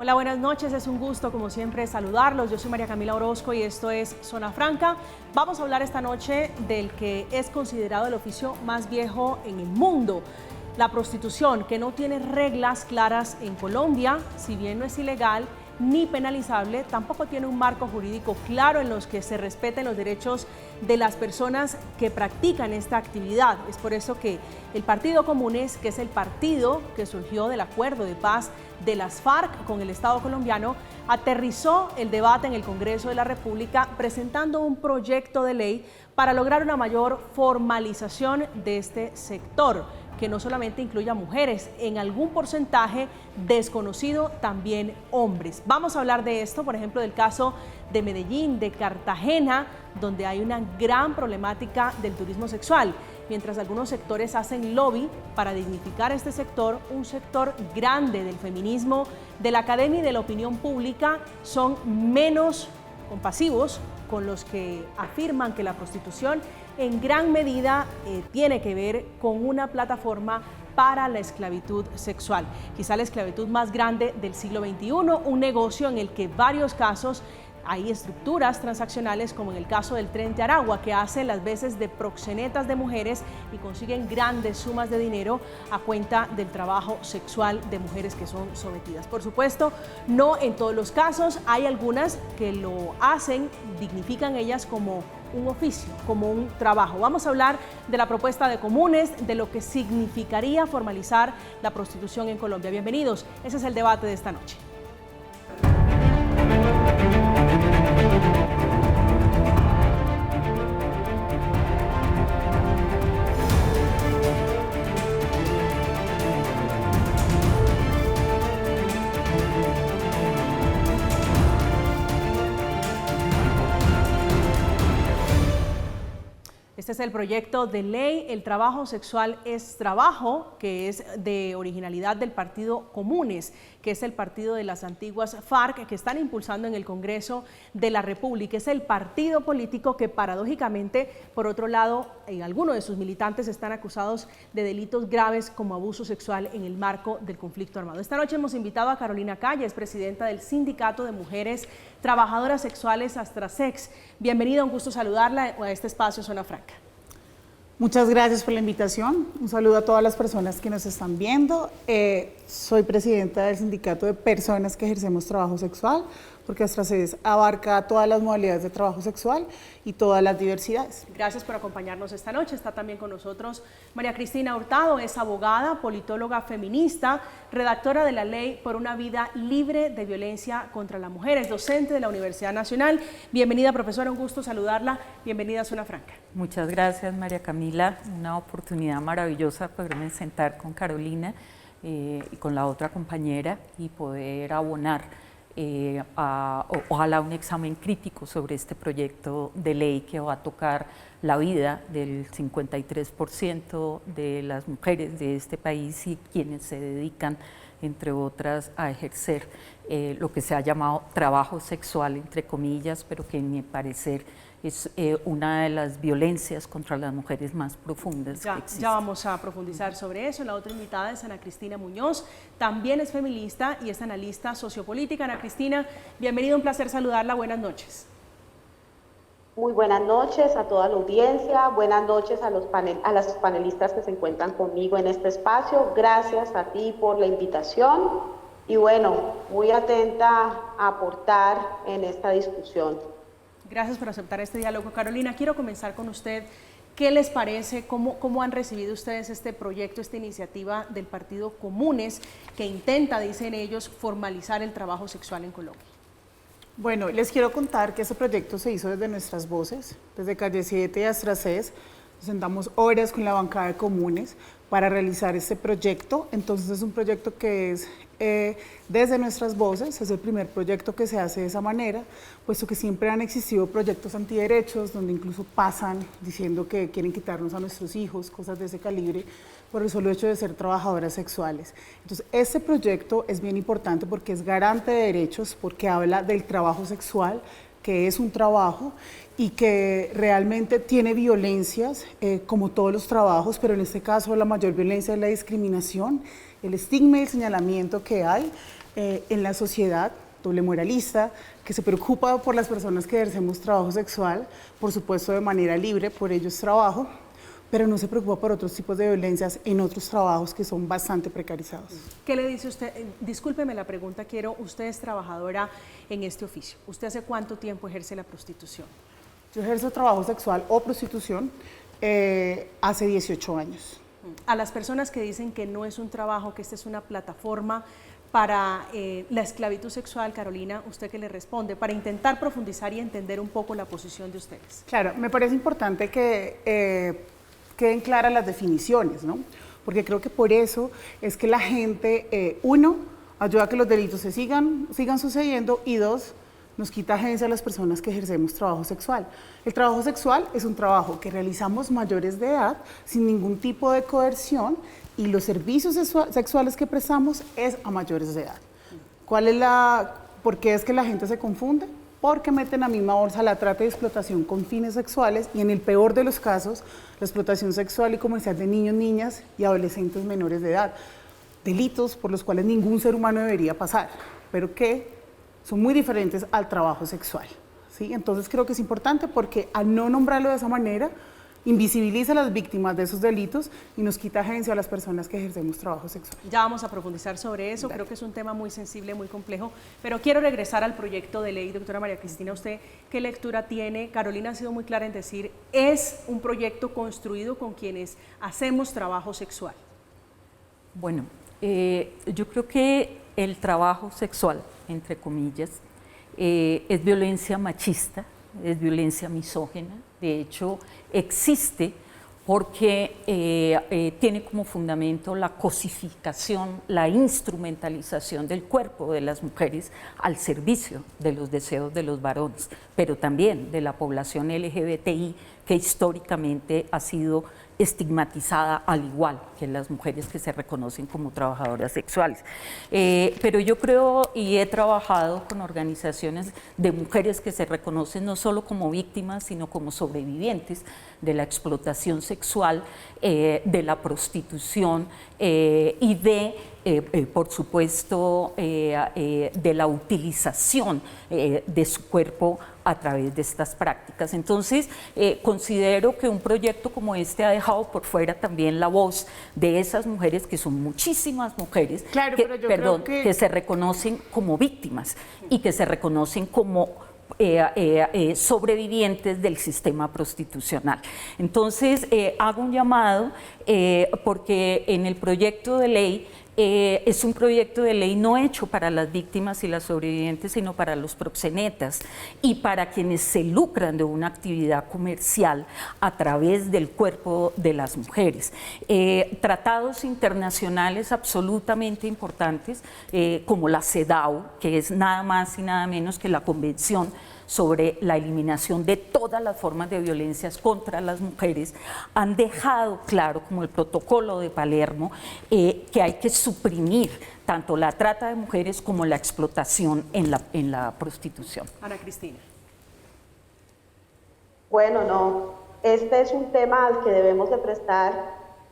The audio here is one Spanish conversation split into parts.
Hola, buenas noches, es un gusto como siempre saludarlos. Yo soy María Camila Orozco y esto es Zona Franca. Vamos a hablar esta noche del que es considerado el oficio más viejo en el mundo, la prostitución, que no tiene reglas claras en Colombia. Si bien no es ilegal ni penalizable, tampoco tiene un marco jurídico claro en los que se respeten los derechos de las personas que practican esta actividad. Es por eso que el Partido Comunes, que es el partido que surgió del acuerdo de paz de las FARC con el Estado colombiano, aterrizó el debate en el Congreso de la República presentando un proyecto de ley para lograr una mayor formalización de este sector, que no solamente incluya mujeres, en algún porcentaje desconocido también hombres. Vamos a hablar de esto, por ejemplo, del caso de Medellín, de Cartagena, donde hay una gran problemática del turismo sexual. Mientras algunos sectores hacen lobby para dignificar este sector, un sector grande del feminismo, de la academia y de la opinión pública son menos compasivos con los que afirman que la prostitución en gran medida tiene que ver con una plataforma para la esclavitud sexual, quizá la esclavitud más grande del siglo XXI, un negocio en el que varios casos hay estructuras transaccionales, como en el caso del Tren de Aragua, que hace las veces de proxenetas de mujeres y consiguen grandes sumas de dinero a cuenta del trabajo sexual de mujeres que son sometidas. Por supuesto, no en todos los casos, hay algunas que lo hacen, dignifican ellas como un oficio, como un trabajo. Vamos a hablar de la propuesta de Comunes, de lo que significaría formalizar la prostitución en Colombia. Bienvenidos, ese es el debate de esta noche. Este es el proyecto de ley, el trabajo sexual es trabajo, que es de originalidad del Partido Comunes, que es el partido de las antiguas FARC, que están impulsando en el Congreso de la República. Es el partido político que paradójicamente, por otro lado, algunos de sus militantes están acusados de delitos graves como abuso sexual en el marco del conflicto armado. Esta noche hemos invitado a Carolina Calle, es presidenta del Sindicato de Mujeres Trabajadoras Sexuales Astrasex. Bienvenida, un gusto saludarla a este espacio Zona Franca. Muchas gracias por la invitación. Un saludo a todas las personas que nos están viendo. Soy presidenta del Sindicato de Personas que Ejercemos Trabajo Sexual, porque Astrasex abarca todas las modalidades de trabajo sexual y todas las diversidades. Gracias por acompañarnos esta noche. Está también con nosotros María Cristina Hurtado, es abogada, politóloga feminista, redactora de la Ley por una Vida Libre de Violencia contra la Mujer, es docente de la Universidad Nacional. Bienvenida, profesora, un gusto saludarla. Bienvenida a Zona Franca. Muchas gracias, María Camila. Una oportunidad maravillosa poderme sentar con Carolina y con la otra compañera y poder abonar ojalá un examen crítico sobre este proyecto de ley que va a tocar la vida del 53% de las mujeres de este país y quienes se dedican, entre otras, a ejercer lo que se ha llamado trabajo sexual, entre comillas, pero que en mi parecer es una de las violencias contra las mujeres más profundas que existen. Ya vamos a profundizar sobre eso. La otra invitada es Ana Cristina Muñoz, también es feminista y es analista sociopolítica. Ana Cristina, bienvenida, un placer saludarla, buenas noches. Muy buenas noches a toda la audiencia, buenas noches a las panelistas que se encuentran conmigo en este espacio. Gracias a ti por la invitación y bueno, muy atenta a aportar en esta discusión. Gracias por aceptar este diálogo. Carolina, quiero comenzar con usted. ¿Qué les parece? ¿Cómo han recibido ustedes este proyecto, esta iniciativa del Partido Comunes que intenta, dicen ellos, formalizar el trabajo sexual en Colombia? Bueno, les quiero contar que ese proyecto se hizo desde nuestras voces, desde Calle 7 y Astrasex. Nos sentamos horas con la bancada de Comunes para realizar este proyecto. Entonces es un proyecto que es desde nuestras voces, es el primer proyecto que se hace de esa manera, puesto que siempre han existido proyectos antiderechos donde incluso pasan diciendo que quieren quitarnos a nuestros hijos, cosas de ese calibre, por el solo hecho de ser trabajadoras sexuales. Entonces, este proyecto es bien importante porque es garante de derechos, porque habla del trabajo sexual, que es un trabajo y que realmente tiene violencias, como todos los trabajos, pero en este caso la mayor violencia es la discriminación, el estigma y el señalamiento que hay en la sociedad, doble moralista, que se preocupa por las personas que ejercemos trabajo sexual, por supuesto de manera libre, por ello es trabajo, pero no se preocupa por otros tipos de violencias en otros trabajos que son bastante precarizados. ¿Qué le dice usted? Discúlpeme la pregunta, usted es trabajadora en este oficio. ¿Usted hace cuánto tiempo ejerce la prostitución? Yo ejerzo trabajo sexual o prostitución hace 18 años. A las personas que dicen que no es un trabajo, que esta es una plataforma para la esclavitud sexual, Carolina, ¿usted qué le responde? Para intentar profundizar y entender un poco la posición de ustedes. Claro, me parece importante que queden claras las definiciones, ¿no? Porque creo que por eso es que la gente, uno, ayuda a que los delitos sigan sucediendo, y dos, nos quita agencia a las personas que ejercemos trabajo sexual. El trabajo sexual es un trabajo que realizamos mayores de edad sin ningún tipo de coerción, y los servicios sexuales que prestamos es a mayores de edad. ¿Por qué es que la gente se confunde? Porque meten en la misma bolsa la trata y explotación con fines sexuales, y en el peor de los casos, la explotación sexual y comercial de niños, niñas y adolescentes menores de edad. Delitos por los cuales ningún ser humano debería pasar, pero que son muy diferentes al trabajo sexual, ¿sí? Entonces creo que es importante, porque al no nombrarlo de esa manera, invisibiliza a las víctimas de esos delitos y nos quita agencia a las personas que ejercemos trabajo sexual. Ya vamos a profundizar sobre eso. Creo que es un tema muy sensible, muy complejo, pero quiero regresar al proyecto de ley. Doctora María Cristina, ¿usted qué lectura tiene? Carolina ha sido muy clara en decir, es un proyecto construido con quienes hacemos trabajo sexual. Bueno, yo creo que el trabajo sexual, entre comillas, es violencia machista, es violencia misógina. De hecho, existe porque tiene como fundamento la cosificación, la instrumentalización del cuerpo de las mujeres al servicio de los deseos de los varones, pero también de la población LGBTI, que históricamente ha sido estigmatizada al igual que las mujeres que se reconocen como trabajadoras sexuales. Pero yo creo, y he trabajado con organizaciones de mujeres que se reconocen no solo como víctimas, sino como sobrevivientes de la explotación sexual, de la prostitución y por supuesto, de la utilización de su cuerpo a través de estas prácticas. Entonces, considero que un proyecto como este ha dejado por fuera también la voz de esas mujeres, que son muchísimas mujeres, claro, que se reconocen como víctimas y que se reconocen como sobrevivientes del sistema prostitucional. Entonces, hago un llamado porque en el proyecto de ley es un proyecto de ley no hecho para las víctimas y las sobrevivientes, sino para los proxenetas y para quienes se lucran de una actividad comercial a través del cuerpo de las mujeres. Tratados internacionales absolutamente importantes, como la CEDAW, que es nada más y nada menos que la Convención sobre la eliminación de todas las formas de violencias contra las mujeres, han dejado claro, como el protocolo de Palermo, que hay que suprimir tanto la trata de mujeres como la explotación en la prostitución. Ana Cristina. Bueno, no, este es un tema al que debemos de prestar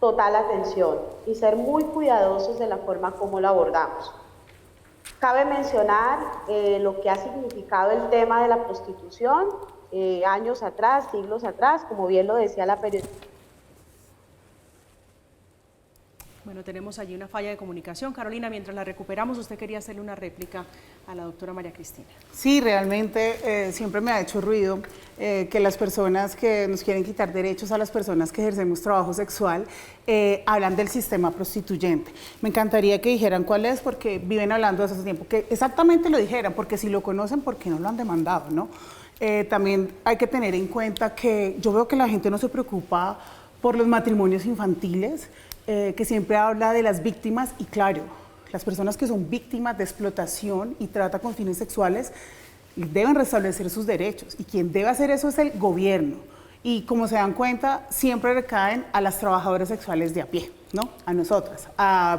total atención y ser muy cuidadosos de la forma como lo abordamos. Cabe mencionar lo que ha significado el tema de la prostitución años atrás, siglos atrás, como bien lo decía la periodista. Bueno, tenemos allí una falla de comunicación. Carolina, mientras la recuperamos, usted quería hacerle una réplica a la doctora María Cristina. Sí, realmente siempre me ha hecho ruido que las personas que nos quieren quitar derechos a las personas que ejercemos trabajo sexual hablan del sistema prostituyente. Me encantaría que dijeran cuál es, porque viven hablando de eso hace tiempo, que exactamente lo dijeran, porque si lo conocen, ¿por qué no lo han demandado, no? También hay que tener en cuenta que yo veo que la gente no se preocupa por los matrimonios infantiles, que siempre habla de las víctimas, y claro, las personas que son víctimas de explotación y trata con fines sexuales deben restablecer sus derechos, y quien debe hacer eso es el gobierno. Y como se dan cuenta, siempre recaen a las trabajadoras sexuales de a pie, ¿no? A nosotras,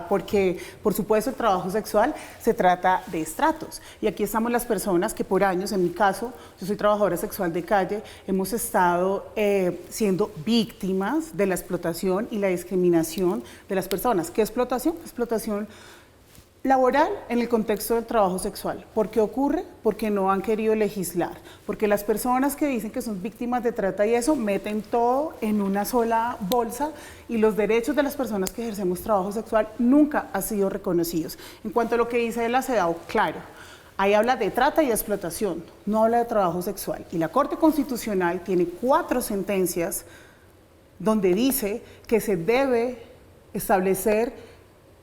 porque por supuesto el trabajo sexual se trata de estratos, y aquí estamos las personas que por años, en mi caso, yo soy trabajadora sexual de calle, hemos estado siendo víctimas de la explotación y la discriminación de las personas. ¿Qué explotación? Explotación Laboral en el contexto del trabajo sexual. ¿Por qué ocurre? Porque no han querido legislar. Porque las personas que dicen que son víctimas de trata y eso meten todo en una sola bolsa y los derechos de las personas que ejercemos trabajo sexual nunca han sido reconocidos. En cuanto a lo que dice la CEDAW, claro, ahí habla de trata y explotación, no habla de trabajo sexual. Y la Corte Constitucional tiene 4 sentencias donde dice que se debe establecer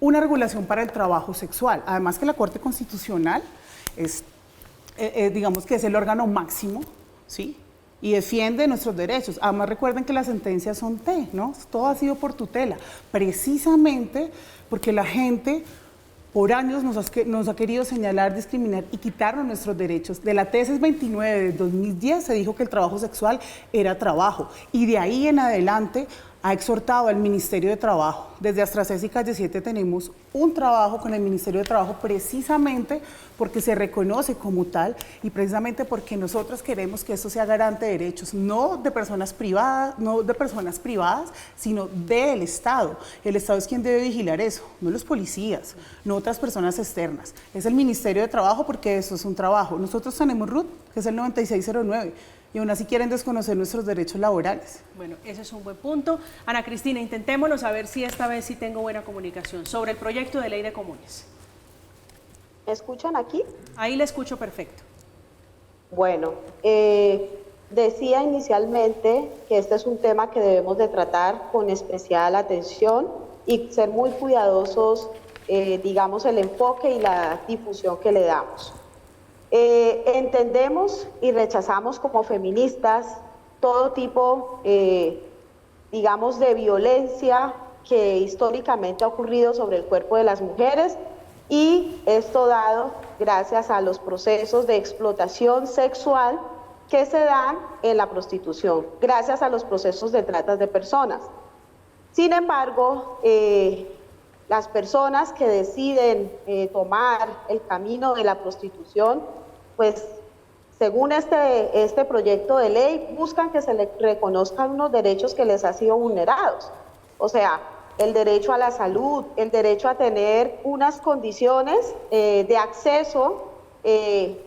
una regulación para el trabajo sexual. Además que la Corte Constitucional digamos que es el órgano máximo, ¿sí? Y defiende nuestros derechos. Además recuerden que las sentencias son ¿no? Todo ha sido por tutela, precisamente porque la gente por años nos ha querido señalar, discriminar y quitarnos nuestros derechos. De la tesis 29 de 2010 se dijo que el trabajo sexual era trabajo y de ahí en adelante ha exhortado al Ministerio de Trabajo. Desde Astracés y Calle 7 tenemos un trabajo con el Ministerio de Trabajo precisamente porque se reconoce como tal y precisamente porque nosotros queremos que eso sea garante de derechos, no de personas privadas, sino del Estado. El Estado es quien debe vigilar eso, no los policías, no otras personas externas. Es el Ministerio de Trabajo porque eso es un trabajo. Nosotros tenemos RUT, que es el 9609. Y aún así quieren desconocer nuestros derechos laborales. Bueno, ese es un buen punto. Ana Cristina, intentémonos a ver si esta vez sí tengo buena comunicación sobre el proyecto de ley de comunes. ¿Me escuchan aquí? Ahí le escucho perfecto. Bueno, decía inicialmente que este es un tema que debemos de tratar con especial atención y ser muy cuidadosos, digamos, el enfoque y la difusión que le damos. Entendemos y rechazamos como feministas todo tipo, digamos, de violencia que históricamente ha ocurrido sobre el cuerpo de las mujeres y esto dado gracias a los procesos de explotación sexual que se dan en la prostitución, gracias a los procesos de trata de personas. Sin embargo, las personas que deciden tomar el camino de la prostitución, pues según este proyecto de ley, buscan que se les reconozcan unos derechos que les han sido vulnerados. O sea, el derecho a la salud, el derecho a tener unas condiciones de acceso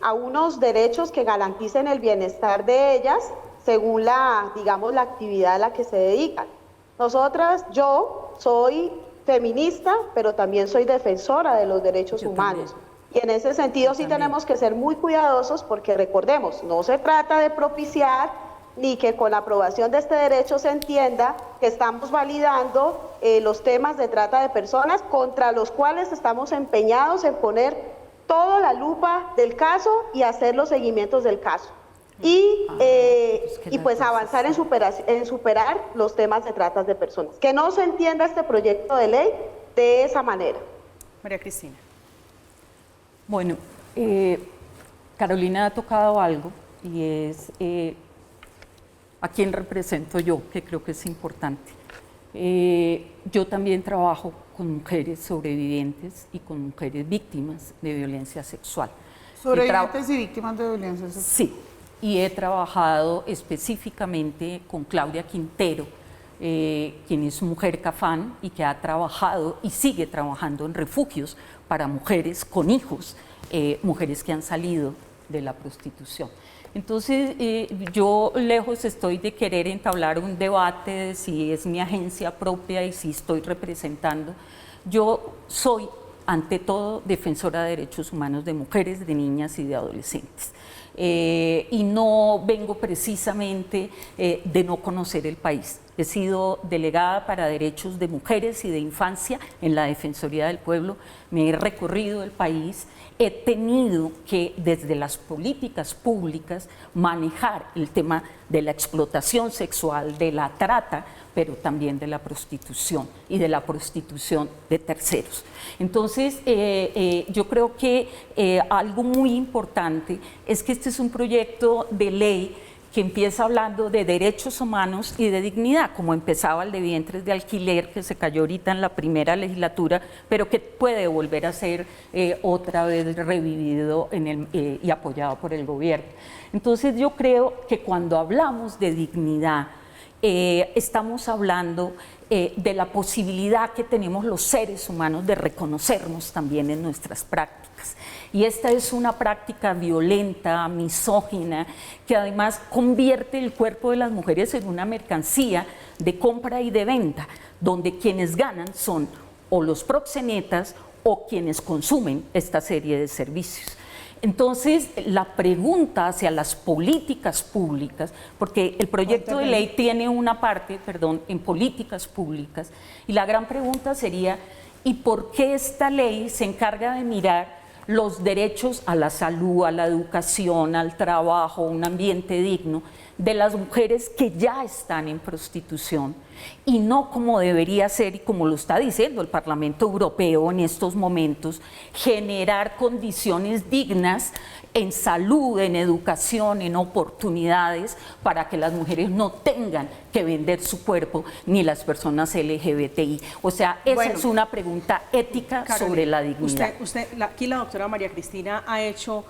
a unos derechos que garanticen el bienestar de ellas según digamos, la actividad a la que se dedican. Yo soy feminista, pero también soy defensora de los derechos humanos. Y en ese sentido sí tenemos que ser muy cuidadosos porque recordemos, no se trata de propiciar ni que con la aprobación de este derecho se entienda que estamos validando los temas de trata de personas contra los cuales estamos empeñados en poner toda la lupa del caso y hacer los seguimientos del caso. Y pues avanzar en superar los temas de trata de personas. Que no se entienda este proyecto de ley de esa manera. María Cristina. Bueno, Carolina ha tocado algo y es a quién represento yo, que creo que es importante. Yo también trabajo con mujeres sobrevivientes y con mujeres víctimas de violencia sexual. Sobrevivientes y víctimas de violencia sexual. Sí, y he trabajado específicamente con Claudia Quintero, quien es mujer Cafán y que ha trabajado y sigue trabajando en refugios para mujeres con hijos, mujeres que han salido de la prostitución. Entonces, yo lejos estoy de querer entablar un debate de si es mi agencia propia y si estoy representando. Yo soy, ante todo, defensora de derechos humanos de mujeres, de niñas y de adolescentes. Y no vengo precisamente de no conocer el país. He sido delegada para derechos de mujeres y de infancia en la Defensoría del Pueblo. Me he recorrido el país. He tenido que, desde las políticas públicas, manejar el tema de la explotación sexual, de la trata, pero también de la prostitución y de la prostitución de terceros. Entonces, yo creo que algo muy importante es que este es un proyecto de ley que empieza hablando de derechos humanos y de dignidad, como empezaba el de vientres de alquiler, que se cayó ahorita en la primera legislatura, pero que puede volver a ser otra vez revivido y apoyado por el gobierno. Entonces yo creo que cuando hablamos de dignidad, estamos hablando de la posibilidad que tenemos los seres humanos de reconocernos también en nuestras prácticas. Y esta es una práctica violenta, misógina, que además convierte el cuerpo de las mujeres en una mercancía de compra y de venta, donde quienes ganan son o los proxenetas o quienes consumen esta serie de servicios. Entonces, la pregunta hacia las políticas públicas, porque el proyecto de ley tiene una parte, en políticas públicas, y la gran pregunta sería, ¿y por qué esta ley se encarga de mirar los derechos a la salud, a la educación, al trabajo, un ambiente digno de las mujeres que ya están en prostitución y no como debería ser y como lo está diciendo el Parlamento Europeo en estos momentos, generar condiciones dignas en salud, en educación, en oportunidades para que las mujeres no tengan que vender su cuerpo ni las personas LGBTI? O sea, esa es una pregunta ética sobre la dignidad. Aquí la doctora María Cristina ha hecho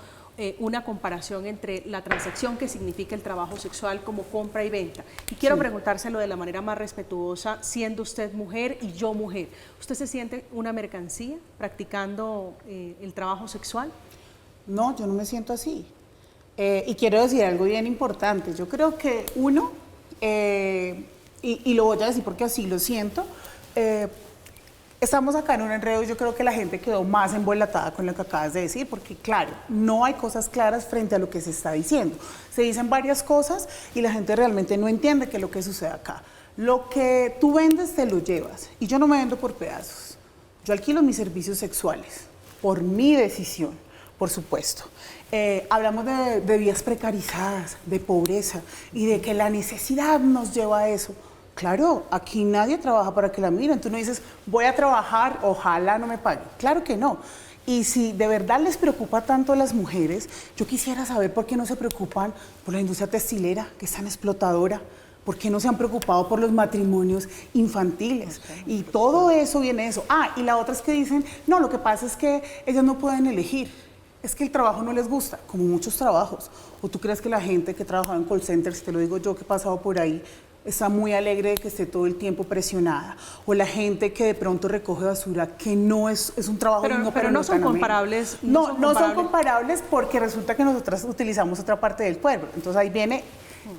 una comparación entre la transacción que significa el trabajo sexual como compra y venta. Y quiero preguntárselo de la manera más respetuosa, siendo usted mujer y yo mujer. ¿Usted se siente una mercancía practicando el trabajo sexual? No, yo no me siento así. Y quiero decir algo bien importante. Yo creo que uno, y lo voy a decir porque así lo siento, estamos acá en un enredo y yo creo que la gente quedó más embolatada con lo que acabas de decir, porque claro, no hay cosas claras frente a lo que se está diciendo. Se dicen varias cosas y la gente realmente no entiende qué es lo que sucede acá. Lo que tú vendes te lo llevas y yo no me vendo por pedazos. Yo alquilo mis servicios sexuales por mi decisión, por supuesto. Hablamos de vidas precarizadas, de pobreza y de que la necesidad nos lleva a eso. Claro, aquí nadie trabaja para que la miren. Tú no dices, voy a trabajar, ojalá no me paguen. Claro que no. Y si de verdad les preocupa tanto a las mujeres, yo quisiera saber por qué no se preocupan por la industria textilera, que es tan explotadora. ¿Por qué no se han preocupado por los matrimonios infantiles? Y todo eso viene de eso. Ah, y la otra es que dicen, no, lo que pasa es que ellas no pueden elegir. Es que el trabajo no les gusta, como muchos trabajos. ¿O tú crees que la gente que trabaja en call centers, te lo digo yo que he pasado por ahí, está muy alegre de que esté todo el tiempo presionada? O la gente que de pronto recoge basura, que no es un trabajo digno, pero no son comparables. No son comparables porque resulta que nosotras utilizamos otra parte del cuerpo. Entonces ahí viene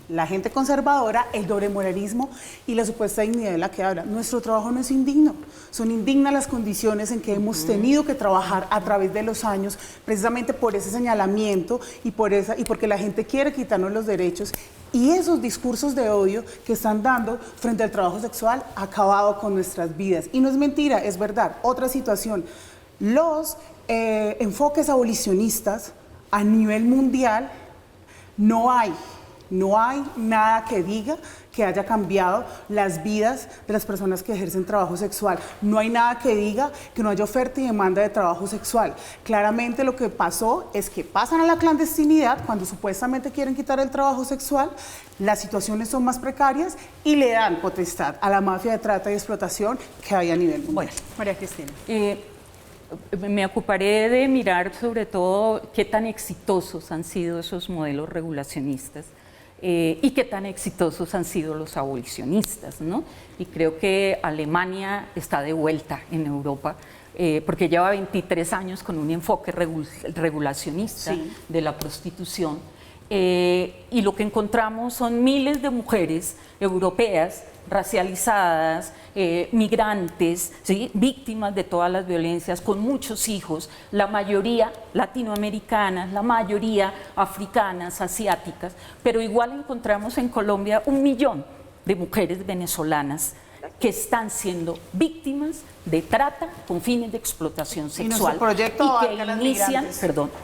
la gente conservadora, el doble moralismo y la supuesta dignidad de la que habla. Nuestro trabajo no es indigno, son indignas las condiciones en que hemos tenido que trabajar a través de los años, precisamente por ese señalamiento y porque la gente quiere quitarnos los derechos. Y esos discursos de odio que están dando frente al trabajo sexual ha acabado con nuestras vidas. Y no es mentira, es verdad. Otra situación, los enfoques abolicionistas a nivel mundial, no hay nada que diga que haya cambiado las vidas de las personas que ejercen trabajo sexual. No hay nada que diga que no haya oferta y demanda de trabajo sexual. Claramente lo que pasó es que pasan a la clandestinidad cuando supuestamente quieren quitar el trabajo sexual, las situaciones son más precarias y le dan potestad a la mafia de trata y explotación que hay a nivel mundial. Bueno, María Cristina. Me ocuparé de mirar sobre todo qué tan exitosos han sido esos modelos regulacionistas. Y qué tan exitosos han sido los abolicionistas, ¿no? Y creo que Alemania está de vuelta en Europa, porque lleva 23 años con un enfoque regulacionista de la prostitución, y lo que encontramos son miles de mujeres europeas racializadas, migrantes, ¿sí?, víctimas de todas las violencias, con muchos hijos, la mayoría latinoamericanas, la mayoría africanas, asiáticas, pero igual encontramos en Colombia 1 millón de mujeres venezolanas que están siendo víctimas de trata con fines de explotación sexual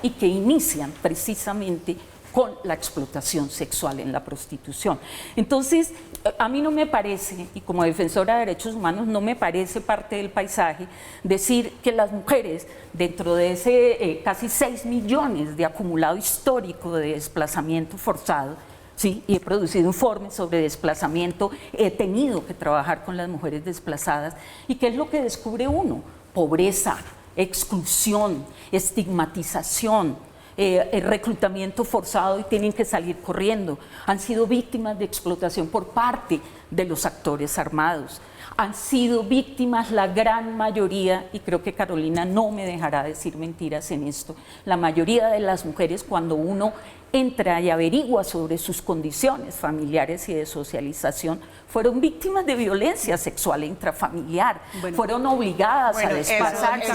y que inician precisamente con la explotación sexual en la prostitución. Entonces, a mí no me parece, y como defensora de derechos humanos, no me parece parte del paisaje decir que las mujeres, dentro de ese casi 6 millones de acumulado histórico de desplazamiento forzado, ¿sí?, y he producido informes sobre desplazamiento, he tenido que trabajar con las mujeres desplazadas, y ¿qué es lo que descubre uno? Pobreza, exclusión, estigmatización, el reclutamiento forzado y tienen que salir corriendo. Han sido víctimas de explotación por parte de los actores armados. Han sido víctimas la gran mayoría, y creo que Carolina no me dejará decir mentiras en esto, la mayoría de las mujeres, cuando uno entra y averigua sobre sus condiciones familiares y de socialización, fueron víctimas de violencia sexual intrafamiliar, fueron obligadas a desplazarse,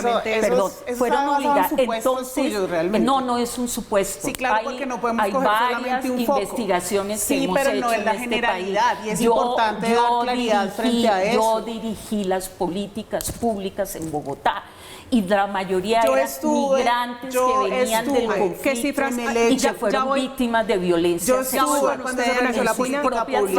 fueron obligadas. Entonces, no es un supuesto. Sí, claro, porque no podemos coger solamente un foco. Investigaciones que hemos pero hecho no es la en este generalidad, país. Y es importante dar claridad frente a eso. Yo dirigí las políticas públicas en Bogotá, y la mayoría eran migrantes que venían del conflicto y que fueron víctimas de violencia sexual. Ya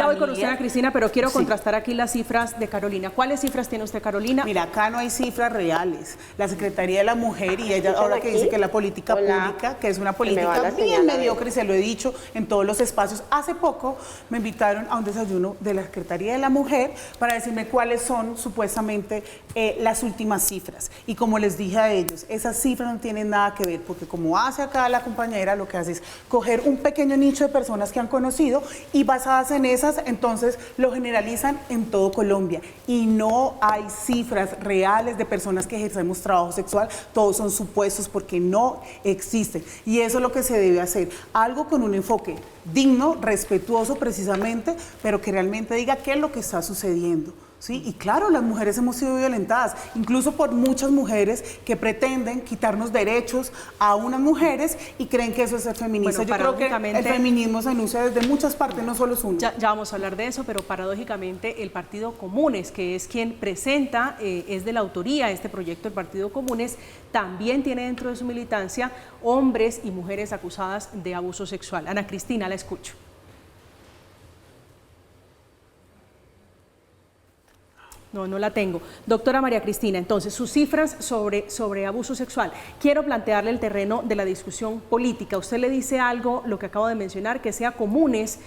voy con usted, Ana Cristina, pero quiero contrastar aquí las cifras de Carolina. ¿Cuáles cifras tiene usted, Carolina? Mira, acá no hay cifras reales. La Secretaría de la Mujer, y ella ahora que dice que la política pública, que es una política bien mediocre, se lo he dicho en todos los espacios. Hace poco me invitaron a un desayuno de la Secretaría de la Mujer para decirme cuáles son supuestamente las últimas cifras. Y como les dije a ellos, esas cifras no tienen nada que ver, porque como hace acá la compañera, lo que hace es coger un pequeño nicho de personas que han conocido y basadas en esas, entonces lo generalizan en todo Colombia. Y no hay cifras reales de personas que ejercemos trabajo sexual, todos son supuestos porque no existen. Y eso es lo que se debe hacer, algo con un enfoque digno, respetuoso precisamente, pero que realmente diga qué es lo que está sucediendo. Sí, y claro, las mujeres hemos sido violentadas, incluso por muchas mujeres que pretenden quitarnos derechos a unas mujeres y creen que eso es ser feminista. Yo creo que el feminismo se enuncia desde muchas partes, no solo es uno. Ya vamos a hablar de eso, pero paradójicamente el Partido Comunes, que es quien presenta, es de la autoría este proyecto del Partido Comunes, también tiene dentro de su militancia hombres y mujeres acusadas de abuso sexual. Ana Cristina, la escucho. No la tengo. Doctora María Cristina, entonces, sus cifras sobre abuso sexual. Quiero plantearle el terreno de la discusión política. Usted le dice algo, lo que acabo de mencionar, que sea Comunes,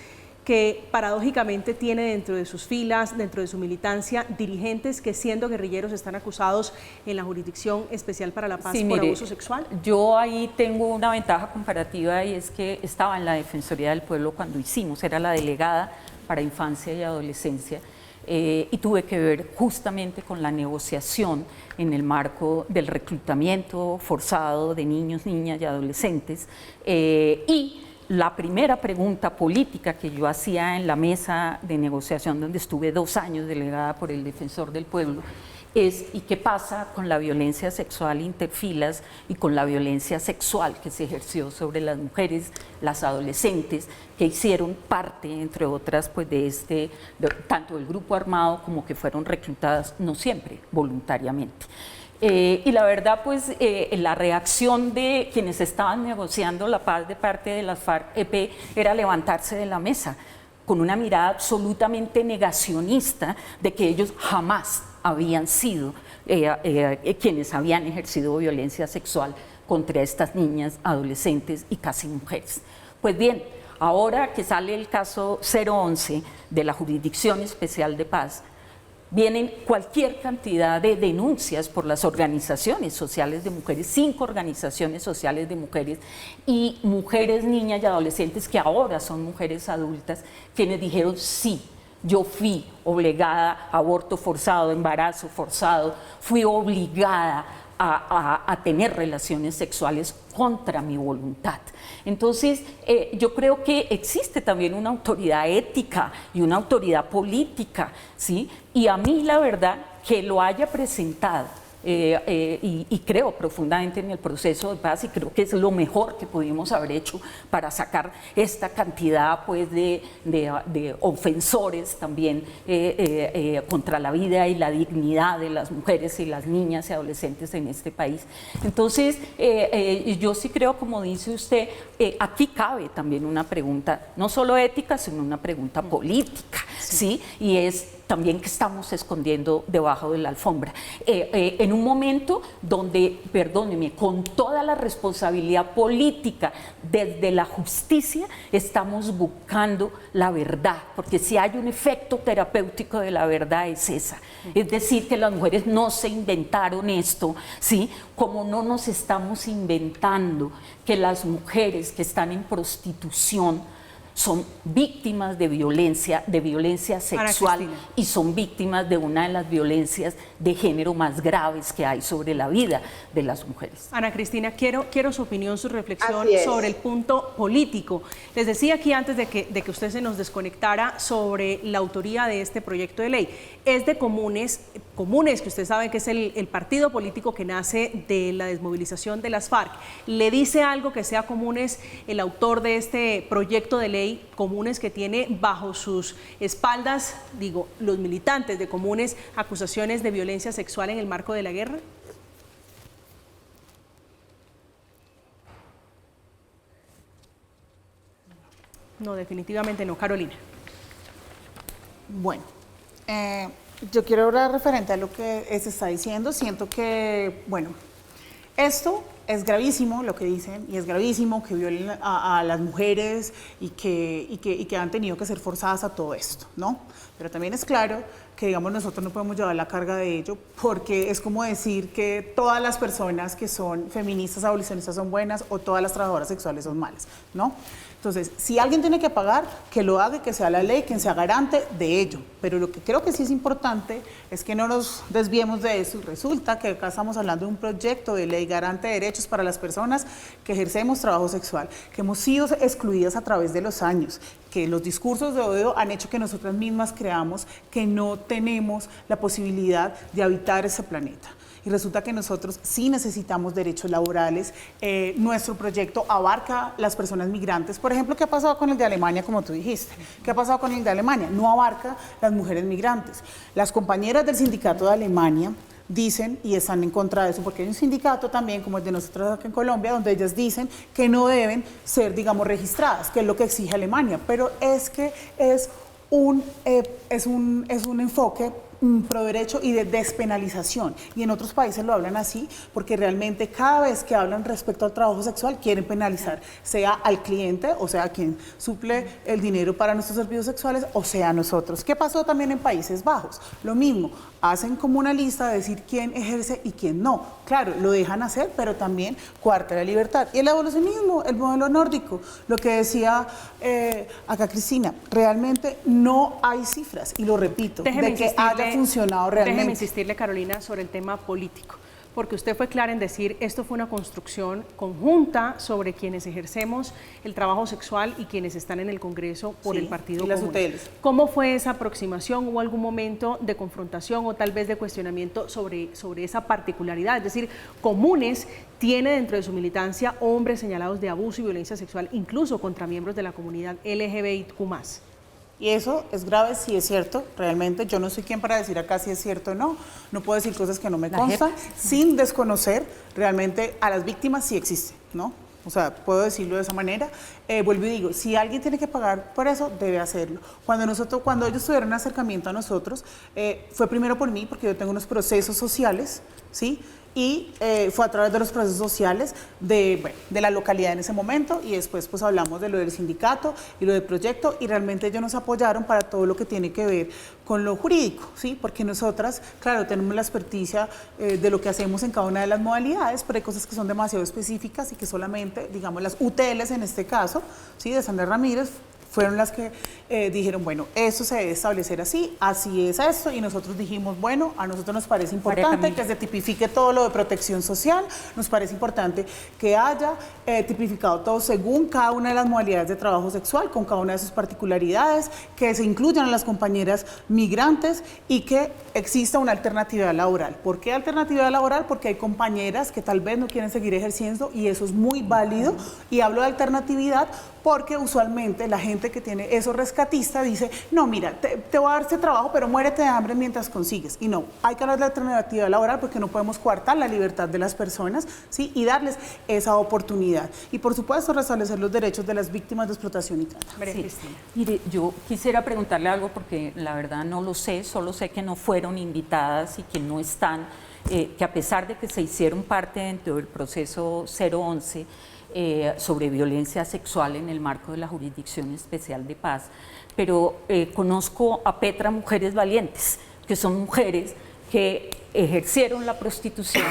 que paradójicamente tiene dentro de sus filas, dentro de su militancia, dirigentes que siendo guerrilleros están acusados en la Jurisdicción Especial para la Paz por abuso sexual. Yo ahí tengo una ventaja comparativa, y es que estaba en la Defensoría del Pueblo cuando hicimos, era la delegada para infancia y adolescencia. Y tuve que ver justamente con la negociación en el marco del reclutamiento forzado de niños, niñas y adolescentes. Y la primera pregunta política que yo hacía en la mesa de negociación, donde estuve 2 años delegada por el Defensor del Pueblo, es ¿y qué pasa con la violencia sexual interfilas y con la violencia sexual que se ejerció sobre las mujeres, las adolescentes, que hicieron parte, entre otras, pues tanto del grupo armado como que fueron reclutadas, no siempre, voluntariamente? Y la verdad, pues la reacción de quienes estaban negociando la paz de parte de las FARC-EP era levantarse de la mesa con una mirada absolutamente negacionista de que ellos jamás habían sido quienes habían ejercido violencia sexual contra estas niñas, adolescentes y casi mujeres. Pues bien, ahora que sale el caso 011 de la Jurisdicción Especial de Paz, vienen cualquier cantidad de denuncias por las organizaciones sociales de mujeres, 5 organizaciones sociales de mujeres y mujeres, niñas y adolescentes que ahora son mujeres adultas, quienes dijeron sí. Yo fui obligada a aborto forzado, embarazo forzado, fui obligada a tener relaciones sexuales contra mi voluntad. Entonces, yo creo que existe también una autoridad ética y una autoridad política, ¿sí? Y a mí la verdad que lo haya presentado, y creo profundamente en el proceso de paz, y creo que es lo mejor que pudimos haber hecho para sacar esta cantidad pues, de ofensores también contra la vida y la dignidad de las mujeres y las niñas y adolescentes en este país. Entonces, yo sí creo, como dice usted, aquí cabe también una pregunta, no solo ética, sino una pregunta política, ¿sí? Y es también que estamos escondiendo debajo de la alfombra. En un momento donde, perdóneme, con toda la responsabilidad política desde la justicia, estamos buscando la verdad, porque si hay un efecto terapéutico de la verdad es esa. Es decir, que las mujeres no se inventaron esto, ¿sí? Como no nos estamos inventando que las mujeres que están en prostitución son víctimas de violencia sexual y son víctimas de una de las violencias de género más graves que hay sobre la vida de las mujeres. Ana Cristina, quiero su opinión, su reflexión sobre el punto político. Les decía aquí antes de que usted se nos desconectara sobre la autoría de este proyecto de ley. Es de Comunes, que usted sabe que es el partido político que nace de la desmovilización de las FARC. ¿Le dice algo que sea Comunes el autor de este proyecto de ley? Comunes que tiene bajo sus espaldas, digo, los militantes de Comunes, acusaciones de violencia sexual en el marco de la guerra. No, definitivamente no. Carolina. Bueno, yo quiero hablar referente a lo que se está diciendo. Siento que, bueno, esto es gravísimo lo que dicen, y es gravísimo que violen a las mujeres y que han tenido que ser forzadas a todo esto, ¿no? Pero también es claro que, digamos, nosotros no podemos llevar la carga de ello, porque es como decir que todas las personas que son feministas, abolicionistas son buenas, o todas las trabajadoras sexuales son malas, ¿no? Entonces, si alguien tiene que pagar, que lo haga y que sea la ley quien sea garante de ello. Pero lo que creo que sí es importante es que no nos desviemos de eso. Resulta que acá estamos hablando de un proyecto de ley garante de derechos para las personas que ejercemos trabajo sexual, que hemos sido excluidas a través de los años, que los discursos de odio han hecho que nosotras mismas creamos que no tenemos la posibilidad de habitar ese planeta. Y resulta que nosotros sí necesitamos derechos laborales. Nuestro proyecto abarca las personas migrantes. Por ejemplo, ¿qué ha pasado con el de Alemania, como tú dijiste? ¿Qué ha pasado con el de Alemania? No abarca las mujeres migrantes. Las compañeras del sindicato de Alemania dicen, y están en contra de eso, porque hay un sindicato también, como el de nosotros acá en Colombia, donde ellas dicen que no deben ser, digamos, registradas, que es lo que exige Alemania. Pero es que es un enfoque pro derecho y de despenalización, y en otros países lo hablan así porque realmente cada vez que hablan respecto al trabajo sexual quieren penalizar, sea al cliente, o sea a quien suple el dinero para nuestros servicios sexuales, o sea a nosotros. ¿Qué pasó también en Países Bajos? Lo mismo, hacen como una lista de decir quién ejerce y quién no. Claro, lo dejan hacer, pero también coarta la libertad. Y el abolicionismo, el modelo nórdico, lo que decía acá Cristina, realmente no hay cifras, y lo repito, de que haya funcionado realmente. Déjeme insistirle, Carolina, sobre el tema político, porque usted fue clara en decir esto fue una construcción conjunta sobre quienes ejercemos el trabajo sexual y quienes están en el Congreso por el Partido Comunes. ¿Cómo fue esa aproximación? ¿Hubo algún momento de confrontación o tal vez de cuestionamiento sobre esa particularidad? Es decir, Comunes tiene dentro de su militancia hombres señalados de abuso y violencia sexual, incluso contra miembros de la comunidad LGBTQ+. Y eso es grave, sí es cierto, realmente. Yo no soy quien para decir acá si es cierto o no. No puedo decir cosas que no me constan, sin desconocer realmente a las víctimas si existen, ¿no? O sea, puedo decirlo de esa manera. Vuelvo y digo, si alguien tiene que pagar por eso, debe hacerlo. Cuando ellos tuvieron un acercamiento a nosotros, fue primero por mí, porque yo tengo unos procesos sociales, ¿sí? Y fue a través de los procesos sociales de la localidad en ese momento, y después pues hablamos de lo del sindicato y lo del proyecto, y realmente ellos nos apoyaron para todo lo que tiene que ver con lo jurídico, ¿sí? Porque nosotras, claro, tenemos la experticia de lo que hacemos en cada una de las modalidades, pero hay cosas que son demasiado específicas y que solamente, digamos, las UTLs en este caso, ¿sí? De Sandra Ramírez, fueron las que dijeron, bueno, esto se debe establecer así es esto, y nosotros dijimos, bueno, a nosotros nos parece importante que se tipifique todo lo de protección social, nos parece importante que haya tipificado todo según cada una de las modalidades de trabajo sexual, con cada una de sus particularidades, que se incluyan a las compañeras migrantes y que exista una alternativa laboral. ¿Por qué alternativa laboral? Porque hay compañeras que tal vez no quieren seguir ejerciendo, y eso es muy válido, y hablo de alternatividad porque usualmente la gente que tiene eso rescatista dice, no, mira, te voy a dar este trabajo, pero muérete de hambre mientras consigues. Y no, hay que hablar de alternativa laboral porque no podemos coartar la libertad de las personas, ¿sí? Y darles esa oportunidad. Y por supuesto, restablecer los derechos de las víctimas de explotación y trata. Sí. Mire, yo quisiera preguntarle algo porque la verdad no lo sé, solo sé que no fueron invitadas y que no están, que a pesar de que se hicieron parte dentro del proceso 011, sobre violencia sexual en el marco de la Jurisdicción Especial de Paz, pero conozco a Petra Mujeres Valientes, que son mujeres que ejercieron la prostitución,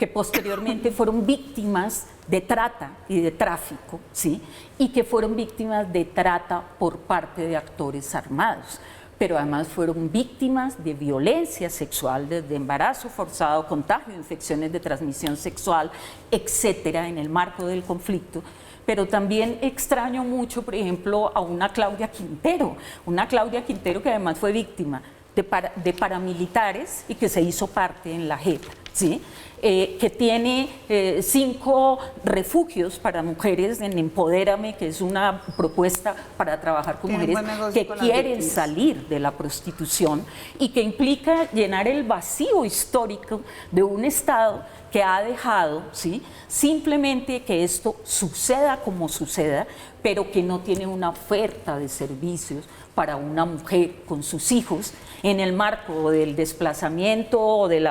que posteriormente fueron víctimas de trata y de tráfico, ¿sí? Y que fueron víctimas de trata por parte de actores armados, pero además fueron víctimas de violencia sexual, desde embarazo forzado, contagio, infecciones de transmisión sexual, etcétera, en el marco del conflicto. Pero también extraño mucho, por ejemplo, a una Claudia Quintero que además fue víctima de paramilitares y que se hizo parte en la JEP, ¿sí? Que tiene 5 refugios para mujeres en Empodérame, que es una propuesta para trabajar con mujeres que quieren salir de la prostitución y que implica llenar el vacío histórico de un Estado que ha dejado, ¿sí?, simplemente que esto suceda como suceda, pero que no tiene una oferta de servicios para una mujer con sus hijos en el marco del desplazamiento o del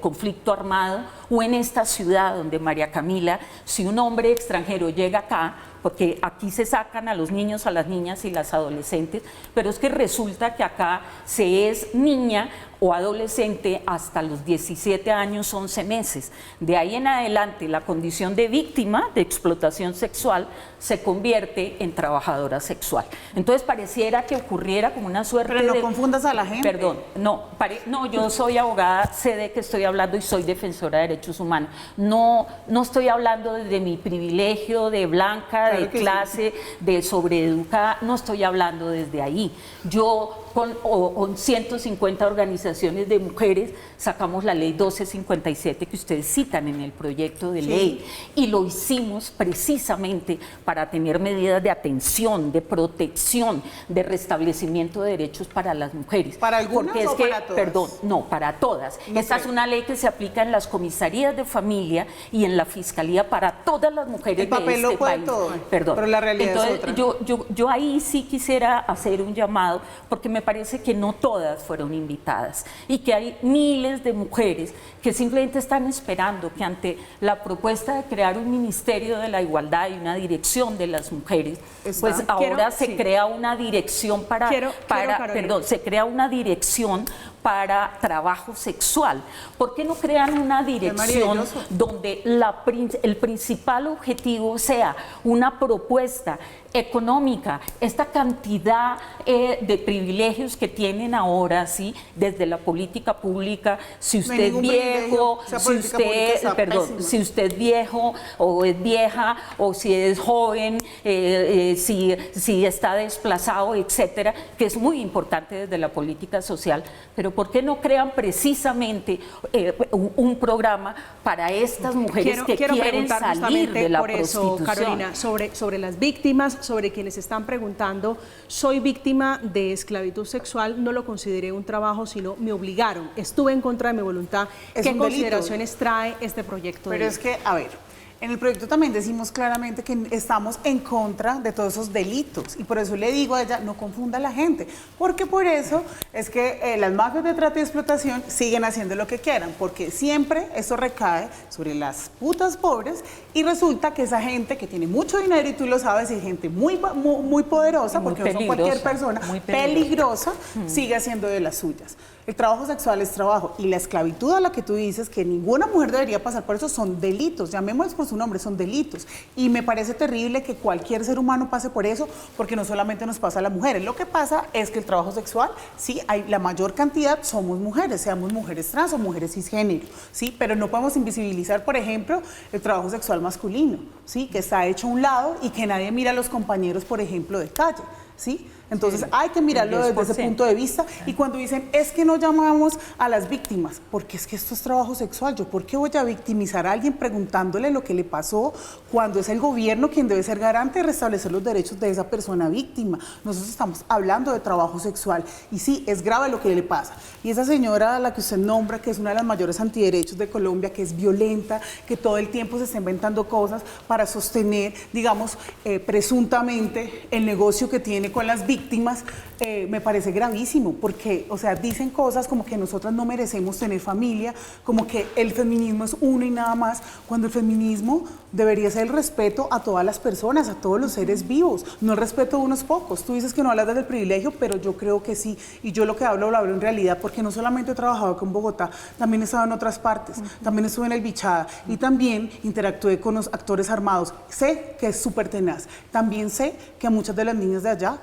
conflicto armado, o en esta ciudad donde, María Camila, si un hombre extranjero llega acá, porque aquí se sacan a los niños, a las niñas y las adolescentes, pero es que resulta que acá se es niña o adolescente hasta los 17 años, 11 meses. De ahí en adelante, la condición de víctima de explotación sexual se convierte en trabajadora sexual. Entonces pareciera que ocurriera como una suerte de... Pero no confundas a la gente. Perdón, no, yo soy abogada, sé de qué estoy hablando y soy defensora de derechos humanos. No estoy hablando desde mi privilegio de blanca, claro, de clase, sí, de sobreeducada, no estoy hablando desde ahí. Yo con 150 organizaciones de mujeres sacamos la ley 1257 que ustedes citan en el proyecto de ley, y lo hicimos precisamente para tener medidas de atención, de protección, de restablecimiento de derechos para las mujeres. ¿Para algunas o para todas? Perdón, no, para todas. Esta es una ley que se aplica en las comisarías de familia y en la fiscalía para todas las mujeres de este país. Todo. Perdón. Pero la realidad es otra. Yo ahí sí quisiera hacer un llamado, porque me parece que no todas fueron invitadas y que hay miles de mujeres que simplemente están esperando que ante la propuesta de crear un Ministerio de la Igualdad y una dirección de las mujeres, pues ahora se crea una dirección se crea una dirección para trabajo sexual. ¿Por qué no crean una dirección donde el principal objetivo sea una propuesta económica, esta cantidad de privilegios que tienen ahora, ¿sí?, desde la política pública? Si usted es viejo, si usted es viejo o es vieja, o si es joven, si está desplazado, etcétera, que es muy importante desde la política social, pero ¿por qué no crean precisamente un programa para estas mujeres que quieren salir de la prostitución? Carolina, sobre las víctimas, sobre quienes están preguntando, soy víctima de esclavitud sexual, no lo consideré un trabajo, sino me obligaron, estuve en contra de mi voluntad. ¿Qué consideraciones trae este proyecto? Pero es que, a ver, en el proyecto también decimos claramente que estamos en contra de todos esos delitos, y por eso le digo a ella, no confunda a la gente, porque por eso es que las mafias de trata y explotación siguen haciendo lo que quieran, porque siempre eso recae sobre las putas pobres, y resulta que esa gente que tiene mucho dinero, y tú lo sabes, y gente muy poderosa, porque no son cualquier persona, peligrosa, sigue haciendo de las suyas. El trabajo sexual es trabajo, y la esclavitud a la que tú dices que ninguna mujer debería pasar por eso son delitos, llamémoslos por su nombre, son delitos, y me parece terrible que cualquier ser humano pase por eso, porque no solamente nos pasa a las mujeres. Lo que pasa es que el trabajo sexual, sí, la mayor cantidad somos mujeres, seamos mujeres trans o mujeres cisgénero, sí, pero no podemos invisibilizar, por ejemplo, el trabajo sexual masculino, sí, que está hecho a un lado y que nadie mira a los compañeros, por ejemplo, de calle, sí. Entonces hay que mirarlo desde ese punto de vista, y cuando dicen es que no llamamos a las víctimas, porque es que esto es trabajo sexual, yo ¿por qué voy a victimizar a alguien preguntándole lo que le pasó cuando es el gobierno quien debe ser garante de restablecer los derechos de esa persona víctima? Nosotros estamos hablando de trabajo sexual, y sí, es grave lo que le pasa, y esa señora a la que usted nombra, que es una de las mayores antiderechos de Colombia, que es violenta, que todo el tiempo se está inventando cosas para sostener, digamos, presuntamente el negocio que tiene con las víctimas, me parece gravísimo, porque, o sea, dicen cosas como que nosotras no merecemos tener familia, como que el feminismo es uno y nada más, cuando el feminismo debería ser el respeto a todas las personas, a todos los seres vivos, no el respeto a unos pocos. Tú dices que no hablas desde el privilegio, pero yo creo que sí, y yo lo que hablo, lo hablo en realidad, porque no solamente he trabajado acá en Bogotá, también he estado en otras partes, también estuve en el Bichada, y también interactué con los actores armados. Sé que es súper tenaz, también sé que a muchas de las niñas de allá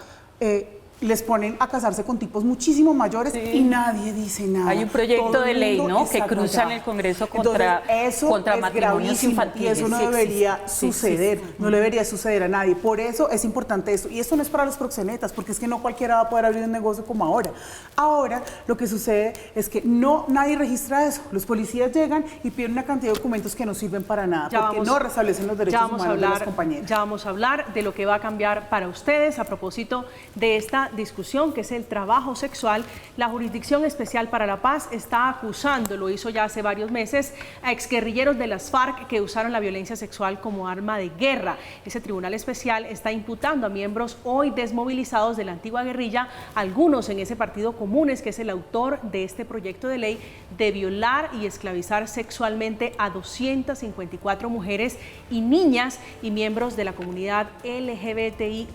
les ponen a casarse con tipos muchísimo mayores y nadie dice nada. Hay un proyecto de ley, ¿no?, que cruza en el Congreso contra matrimonios infantiles. Y eso no debería suceder, no debería suceder a nadie. Por eso es importante esto. Y esto no es para los proxenetas, porque es que no cualquiera va a poder abrir un negocio como ahora. Ahora lo que sucede es que nadie registra eso. Los policías llegan y piden una cantidad de documentos que no sirven para nada, porque no restablecen los derechos humanos de las compañeras. Ya vamos a hablar de lo que va a cambiar para ustedes a propósito de esta discusión, que es el trabajo sexual. La Jurisdicción Especial para la Paz está acusando, lo hizo ya hace varios meses, a exguerrilleros de las FARC que usaron la violencia sexual como arma de guerra. Ese tribunal especial está imputando a miembros hoy desmovilizados de la antigua guerrilla, algunos en ese partido Comunes, que es el autor de este proyecto de ley, de violar y esclavizar sexualmente a 254 mujeres y niñas y miembros de la comunidad LGBTIQ+.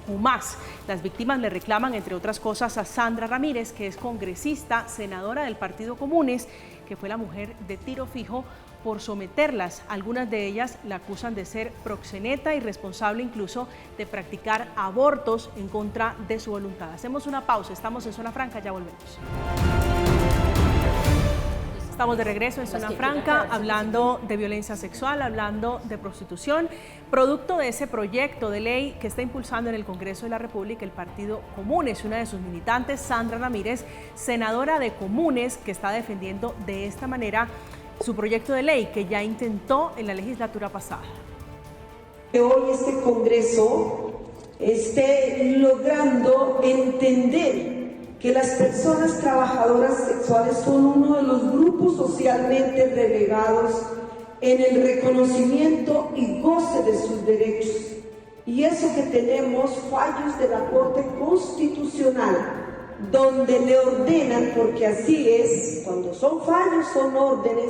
Las víctimas le reclaman, entre otras cosas, a Sandra Ramírez, que es congresista, senadora del Partido Comunes, que fue la mujer de tiro fijo, por someterlas. Algunas de ellas la acusan de ser proxeneta y responsable incluso de practicar abortos en contra de su voluntad. Hacemos una pausa, estamos en Zona Franca, ya volvemos. Estamos de regreso en Zona Franca, hablando de violencia sexual, hablando de prostitución, producto de ese proyecto de ley que está impulsando en el Congreso de la República el Partido Comunes. Una de sus militantes, Sandra Ramírez, senadora de Comunes, que está defendiendo de esta manera su proyecto de ley que ya intentó en la legislatura pasada. Hoy este Congreso esté logrando entender que las personas trabajadoras sexuales son uno de los grupos socialmente relegados en el reconocimiento y goce de sus derechos. Y eso que tenemos fallos de la Corte Constitucional, donde le ordenan, porque así es, cuando son fallos son órdenes,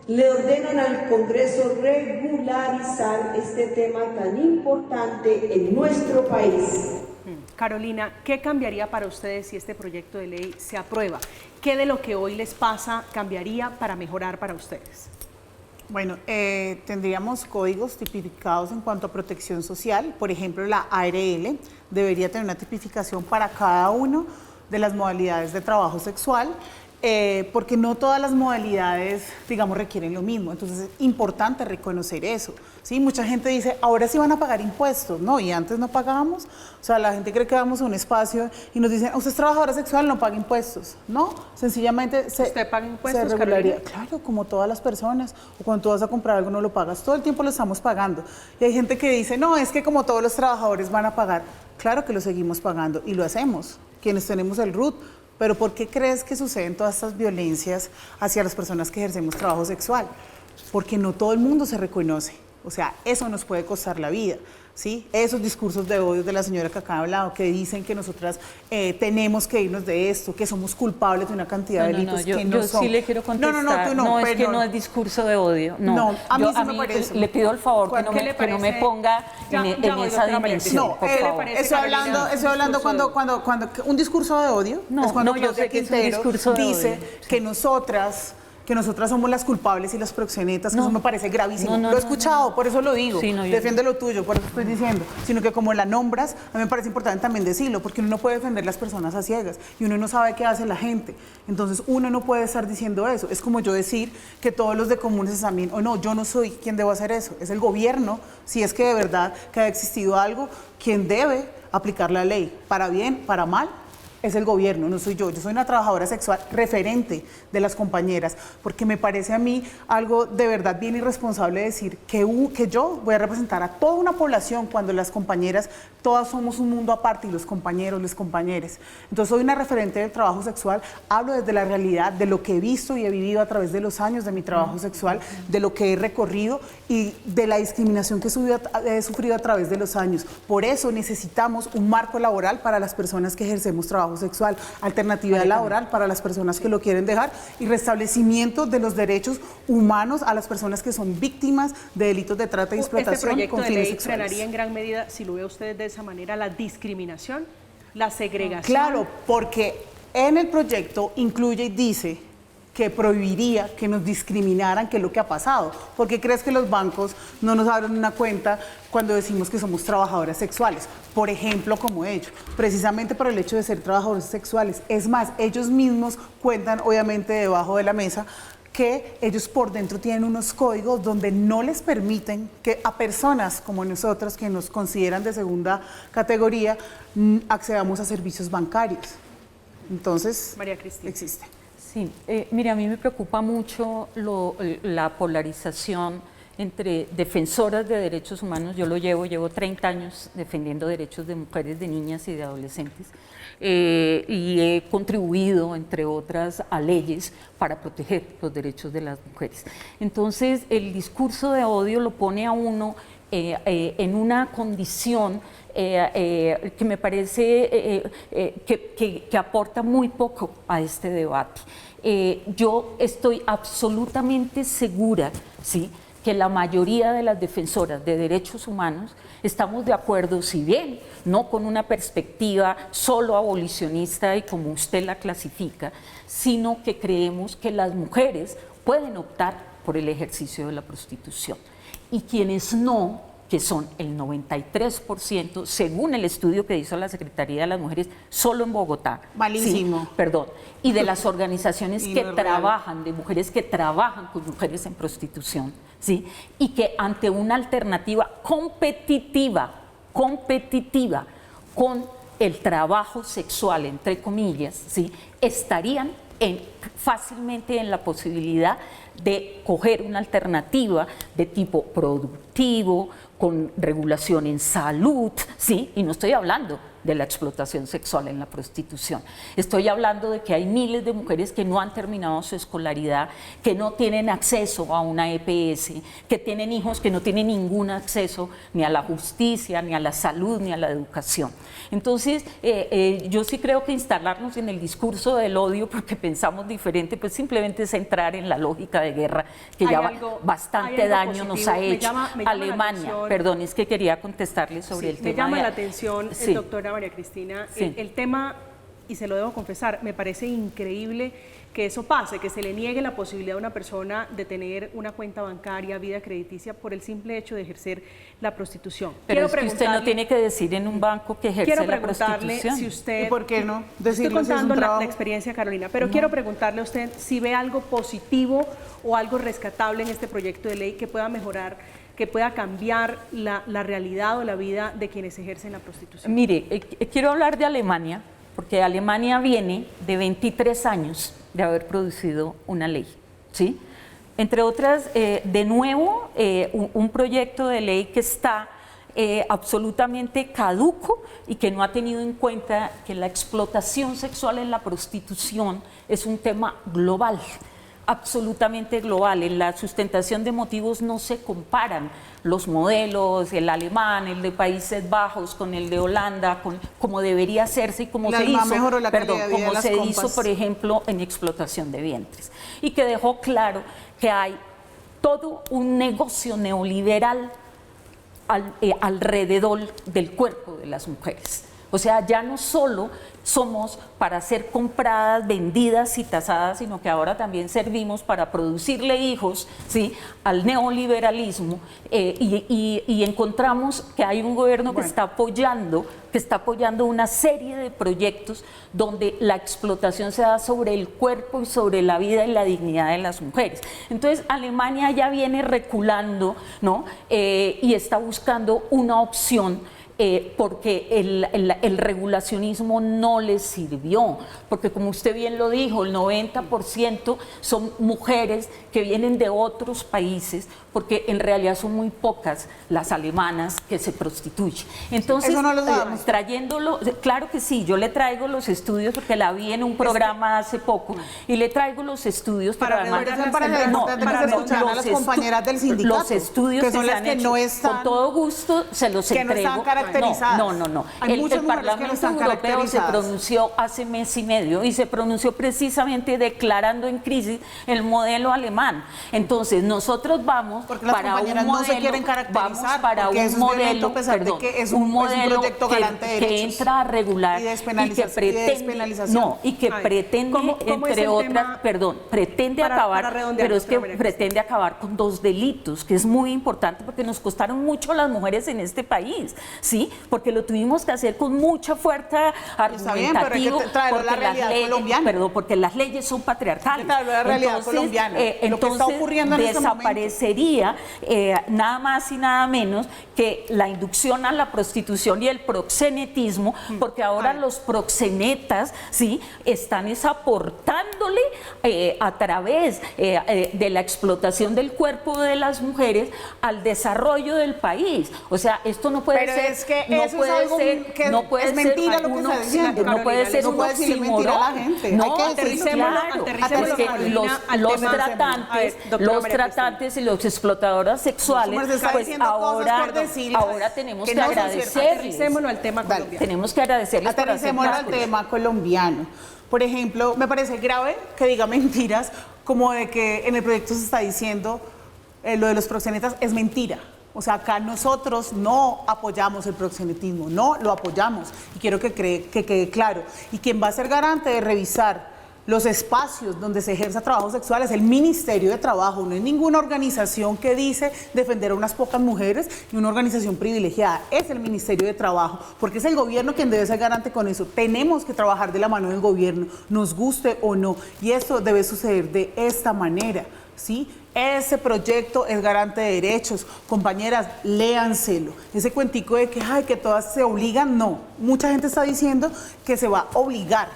le ordenan al Congreso regularizar este tema tan importante en nuestro país. Carolina, ¿qué cambiaría para ustedes si este proyecto de ley se aprueba? ¿Qué de lo que hoy les pasa cambiaría para mejorar para ustedes? Bueno, tendríamos códigos tipificados en cuanto a protección social. Por ejemplo, la ARL debería tener una tipificación para cada una de las modalidades de trabajo sexual, porque no todas las modalidades, digamos, requieren lo mismo. Entonces es importante reconocer eso, ¿sí? Mucha gente dice, ahora sí van a pagar impuestos, ¿no? Y antes no pagábamos. O sea, la gente cree que vamos a un espacio y nos dicen, usted es trabajadora sexual, no paga impuestos. No, sencillamente ¿Usted paga impuestos, se regularía. Claro, como todas las personas. O cuando tú vas a comprar algo no lo pagas, todo el tiempo lo estamos pagando. Y hay gente que dice, no, es que como todos los trabajadores van a pagar. Claro que lo seguimos pagando y lo hacemos, quienes tenemos el RUT. Pero ¿por qué crees que suceden todas estas violencias hacia las personas que ejercemos trabajo sexual? Porque no todo el mundo se reconoce. O sea, eso nos puede costar la vida, ¿sí? Esos discursos de odio de la señora que acá ha hablado, que dicen que nosotras tenemos que irnos de esto, que somos culpables de una cantidad de delitos que no son. Yo sí le quiero contestar. Tú no, es que no es discurso de odio. No, a mí sí me parece. Le pido el favor que no me ponga en esa dimensión, por favor. Estoy hablando cuando un discurso de odio es cuando Claudia Quintero dice que nosotras somos las culpables y las proxenetas, que eso me parece gravísimo. Lo he escuchado, por eso lo digo. Sí, defiende lo tuyo, por eso estoy diciendo. Sino que como la nombras, a mí me parece importante también decirlo, porque uno no puede defender a las personas a ciegas y uno no sabe qué hace la gente. Entonces uno no puede estar diciendo eso. Es como yo decir que todos los de Comunes están bien, o no, yo no soy quien debo hacer eso. Es el gobierno, si es que de verdad que ha existido algo, quien debe aplicar la ley, para bien, para mal. Es el gobierno, no soy yo. Yo soy una trabajadora sexual referente de las compañeras, porque me parece a mí algo de verdad bien irresponsable decir que yo voy a representar a toda una población cuando las compañeras, todas somos un mundo aparte y los compañeros, las compañeras. Entonces soy una referente del trabajo sexual, hablo desde la realidad, de lo que he visto y he vivido a través de los años de mi trabajo sexual, de lo que he recorrido y de la discriminación que he sufrido a través de los años. Por eso necesitamos un marco laboral para las personas que ejercemos trabajo trabajo sexual, alternativa laboral para las personas que lo quieren dejar y restablecimiento de los derechos humanos a las personas que son víctimas de delitos de trata y explotación ¿Este proyecto con de fines ley sexuales. frenaría en gran medida, si lo ve usted de esa manera, la discriminación, la segregación? Claro, porque en el proyecto incluye y dice que prohibiría que nos discriminaran, que es lo que ha pasado. ¿Por qué crees que los bancos no nos abren una cuenta cuando decimos que somos trabajadoras sexuales? Por ejemplo, como ellos, precisamente por el hecho de ser trabajadores sexuales. Es más, ellos mismos cuentan, obviamente, debajo de la mesa, que ellos por dentro tienen unos códigos donde no les permiten que a personas como nosotros, que nos consideran de segunda categoría, accedamos a servicios bancarios. Entonces, María Cristina. existe. Sí, mire, a mí me preocupa mucho la polarización entre defensoras de derechos humanos. Yo llevo 30 años defendiendo derechos de mujeres, de niñas y de adolescentes, y he contribuido, entre otras, a leyes para proteger los derechos de las mujeres. Entonces, el discurso de odio lo pone a uno en una condición que me parece que aporta muy poco a este debate. Yo estoy absolutamente segura, ¿sí?, que la mayoría de las defensoras de derechos humanos estamos de acuerdo, si bien no con una perspectiva solo abolicionista y como usted la clasifica, sino que creemos que las mujeres pueden optar por el ejercicio de la prostitución. Y quienes no, que son el 93%, según el estudio que hizo la Secretaría de las Mujeres, solo en Bogotá. Malísimo. Sí, perdón. Y de las organizaciones Y que no es real. trabajan, de mujeres que trabajan con mujeres en prostitución, ¿sí? Y que ante una alternativa competitiva con el trabajo sexual, entre comillas, ¿sí?, estarían fácilmente en la posibilidad de coger una alternativa de tipo productivo, con regulación en salud, ¿sí? Y no estoy hablando de la explotación sexual en la prostitución. Estoy hablando de que hay miles de mujeres que no han terminado su escolaridad, que no tienen acceso a una EPS, que tienen hijos que no tienen ningún acceso ni a la justicia, ni a la salud, ni a la educación. Entonces, yo sí creo que instalarnos en el discurso del odio porque pensamos diferente, pues simplemente es entrar en la lógica de guerra que Hay ya algo bastante daño positivo. nos ha Me hecho. llama la Alemania, atención. perdón, es que quería contestarle sobre el tema. Me llama de- la atención, Sí. doctora María Cristina, Sí. el tema, y se lo debo confesar, me parece increíble que eso pase, que se le niegue la posibilidad a una persona de tener una cuenta bancaria, vida crediticia, por el simple hecho de ejercer la prostitución. Pero es que usted no tiene que decir en un banco que ejerce Quiero la preguntarle prostitución. si usted... ¿Y por qué no? Estoy Decirlo si es un contando la trabajo. experiencia, Carolina, pero quiero preguntarle a usted si ve algo positivo o algo rescatable en este proyecto de ley que pueda mejorar, que pueda cambiar la realidad o la vida de quienes ejercen la prostitución. Mire, quiero hablar de Alemania, porque Alemania viene de 23 años de haber producido una ley, ¿sí? Entre otras, de nuevo, un proyecto de ley que está absolutamente caduco y que no ha tenido en cuenta que la explotación sexual en la prostitución es un tema global, absolutamente global. En la sustentación de motivos no se comparan los modelos, el alemán, el de Países Bajos con el de Holanda, como debería hacerse y como La se ALMA hizo, mejoró la calidad de vida de como las se compas. hizo, por ejemplo, en explotación de vientres. Y que dejó claro que hay todo un negocio neoliberal alrededor del cuerpo de las mujeres. O sea, ya no solo somos para ser compradas, vendidas y tasadas, sino que ahora también servimos para producirle hijos, ¿sí?, al neoliberalismo, y encontramos que hay un gobierno que está apoyando una serie de proyectos donde la explotación se da sobre el cuerpo y sobre la vida y la dignidad de las mujeres. Entonces, Alemania ya viene reculando, ¿no?, y está buscando una opción, porque el regulacionismo no les sirvió, porque como usted bien lo dijo, el 90% son mujeres que vienen de otros países, porque en realidad son muy pocas las alemanas que se prostituyen. Entonces, Eso no lo sabemos. trayéndolo, claro que sí, yo le traigo los estudios porque la vi en un programa hace poco y le traigo los estudios Para pero además- redondear Para las importante que se escucharan a las compañeras del sindicato, los estudios que son se las han que hecho, no están, con todo gusto se los que no entrego. están caracterizadas. No. Hay muchas El mujeres que no Parlamento están Europeo se caracterizadas. pronunció hace mes y medio y se pronunció precisamente declarando en crisis el modelo alemán. Entonces, nosotros vamos Porque las para un compañeras modelo, no se quieren caracterizar, vamos para porque un eso es violento, modelo, a pesar de que es un modelo proyecto garante de que derechos entra a regular y de y que despenalización. no, y que A ver, pretende, ¿cómo es entre el otras, tema? pretende Para acabar, redondear, pero es que doctora María pretende acabar con 2 delitos, que es muy importante porque nos costaron mucho a las mujeres en este país, ¿sí? Porque lo tuvimos que hacer con mucha fuerza Está bien, pero hay que argumentativo, traerlo a la porque las realidad leyes, colombiana. porque las leyes son patriarcales. Hay que traerlo a la realidad colombiana. Lo que está Entonces, ocurriendo en este momento. desaparecería nada más y nada menos que la inducción a la prostitución y el proxenetismo, porque ahora los proxenetas, ¿sí?, están aportándole a través de la explotación del cuerpo de las mujeres al desarrollo del país. O sea, esto no puede Pero ser, es que no eso puede es algo ser, que no puede es ser mentira lo que uno- está diciendo. no puede ser No un puede decirle mentira a la oxímoron. gente. No, Hay que decirlo. Aterricémoslo, es que Carolina, al los tema. A ver, tratantes, doctora los María tratantes y los explotadoras sexuales, Su merced está pues diciendo cosas ahora, por decirles ahora tenemos que que no son ciertas. agradecerles. Aterricémoslo al tema colombiano. Tenemos que agradecerles por hacer Aterricémoslo al cálculos. tema colombiano. Por ejemplo, me parece grave que diga mentiras como de que en el proyecto se está diciendo lo de los proxenetas es mentira. O sea, acá nosotros no apoyamos el proxenetismo, no lo apoyamos. Y quiero que quede claro. Y quien va a ser garante de revisar los espacios donde se ejerza trabajo sexual es el Ministerio de Trabajo, no es ninguna organización que dice defender a unas pocas mujeres y una organización privilegiada, es el Ministerio de Trabajo, porque es el gobierno quien debe ser garante con eso. Tenemos que trabajar de la mano del gobierno, nos guste o no, y esto debe suceder de esta manera, ¿sí? Ese proyecto es garante de derechos. Compañeras, léanselo. Ese cuentico de que, ay, que todas se obligan, no. Mucha gente está diciendo que se va a obligar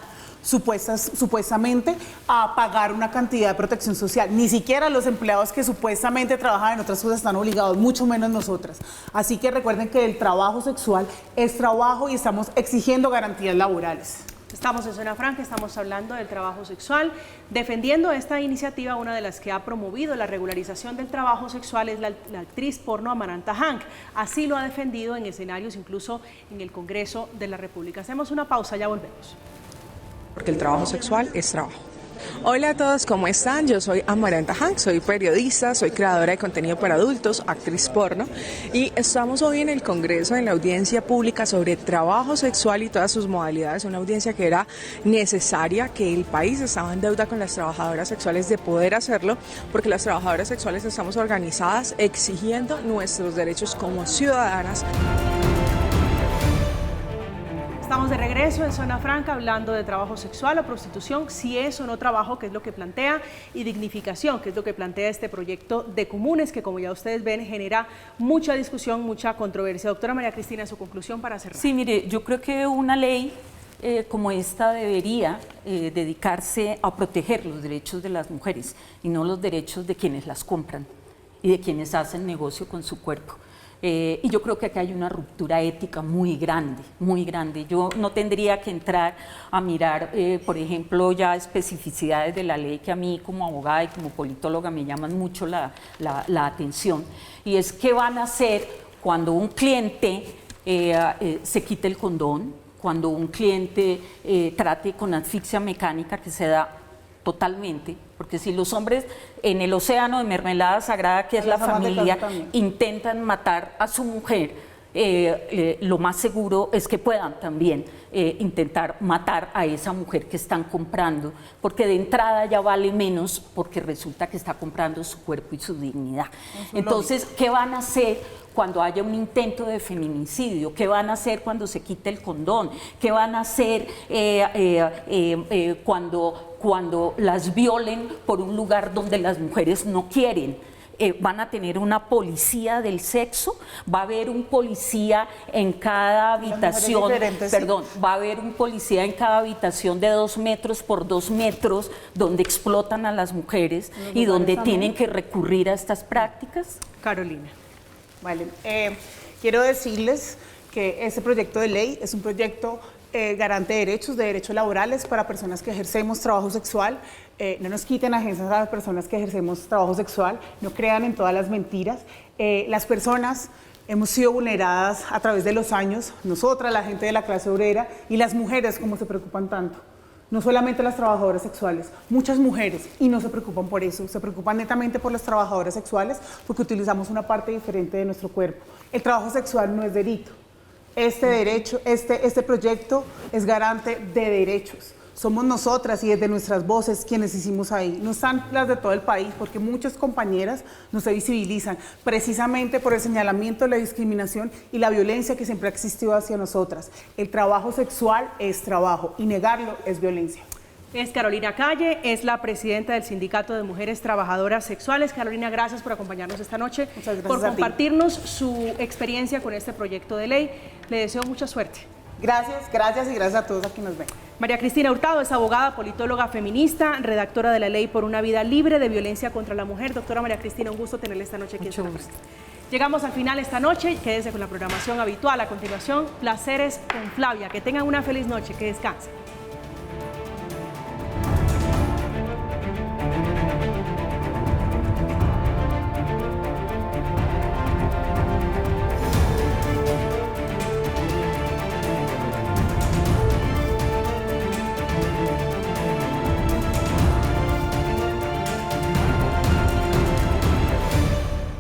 supuestamente a pagar una cantidad de protección social. Ni siquiera los empleados que supuestamente trabajan en otras cosas están obligados, mucho menos nosotras. Así que recuerden que el trabajo sexual es trabajo y estamos exigiendo garantías laborales. Estamos en Zona Franca, estamos hablando del trabajo sexual. Defendiendo esta iniciativa, una de las que ha promovido la regularización del trabajo sexual es la actriz porno Amaranta Hank. Así lo ha defendido en escenarios, incluso en el Congreso de la República. Hacemos una pausa, ya volvemos. Porque el trabajo sexual es trabajo. Hola a todos, ¿cómo están? Yo soy Amaranta Hank, soy periodista, soy creadora de contenido para adultos, actriz porno, y estamos hoy en el Congreso, en la audiencia pública sobre trabajo sexual y todas sus modalidades, una audiencia que era necesaria, que el país estaba en deuda con las trabajadoras sexuales de poder hacerlo, porque las trabajadoras sexuales estamos organizadas exigiendo nuestros derechos como ciudadanas. Estamos de regreso en Zona Franca hablando de trabajo sexual o prostitución, si es o no trabajo, que es lo que plantea, y dignificación, que es lo que plantea este proyecto de comunes, que como ya ustedes ven genera mucha discusión, mucha controversia. Doctora María Cristina, su conclusión para cerrar. Sí, mire, yo creo que una ley como esta debería dedicarse a proteger los derechos de las mujeres y no los derechos de quienes las compran y de quienes hacen negocio con su cuerpo. Y yo creo que acá hay una ruptura ética muy grande, muy grande. Yo no tendría que entrar a mirar, por ejemplo, ya especificidades de la ley que a mí como abogada y como politóloga me llaman mucho la atención. Y es qué van a hacer cuando un cliente se quite el condón, cuando un cliente trate con asfixia mecánica, que se da totalmente, porque si los hombres en el océano de mermelada sagrada que es la familia intentan matar a su mujer, lo más seguro es que puedan también intentar matar a esa mujer que están comprando, porque de entrada ya vale menos porque resulta que está comprando su cuerpo y su dignidad. Entonces, ¿qué van a hacer cuando haya un intento de feminicidio? ¿Qué van a hacer cuando se quite el condón? ¿Qué van a hacer cuando las violen por un lugar donde las mujeres no quieren? Van a tener una policía del sexo, va a haber un policía en cada habitación, va a haber un policía en cada habitación de 2 metros por 2 metros donde explotan a las mujeres y donde tienen que recurrir a estas prácticas. Carolina. Vale, quiero decirles que este proyecto de ley es un proyecto garante de derechos laborales para personas que ejercemos trabajo sexual. No nos quiten agencias a las personas que ejercemos trabajo sexual, no crean en todas las mentiras. Las personas hemos sido vulneradas a través de los años, nosotras, la gente de la clase obrera, y las mujeres, como se preocupan tanto. No solamente las trabajadoras sexuales, muchas mujeres, y no se preocupan por eso, se preocupan netamente por las trabajadoras sexuales porque utilizamos una parte diferente de nuestro cuerpo. El trabajo sexual no es delito. Este proyecto es garante de derechos. Somos nosotras y desde nuestras voces quienes hicimos ahí. No están las de todo el país, porque muchas compañeras no se visibilizan precisamente por el señalamiento, la discriminación y la violencia que siempre ha existido hacia nosotras. El trabajo sexual es trabajo y negarlo es violencia. Es Carolina Calle, es la presidenta del Sindicato de Mujeres Trabajadoras Sexuales. Carolina, gracias por acompañarnos esta noche, muchas gracias por compartirnos su experiencia con este proyecto de ley. Le deseo mucha suerte. Gracias y gracias a todos a quienes nos ven. María Cristina Hurtado es abogada, politóloga feminista, redactora de la Ley por una Vida Libre de Violencia contra la Mujer. Doctora María Cristina, un gusto tenerla esta noche aquí en Sona Franca. Llegamos al final esta noche, quédese con la programación habitual. A continuación, Placeres con Flavia. Que tengan una feliz noche, que descansen.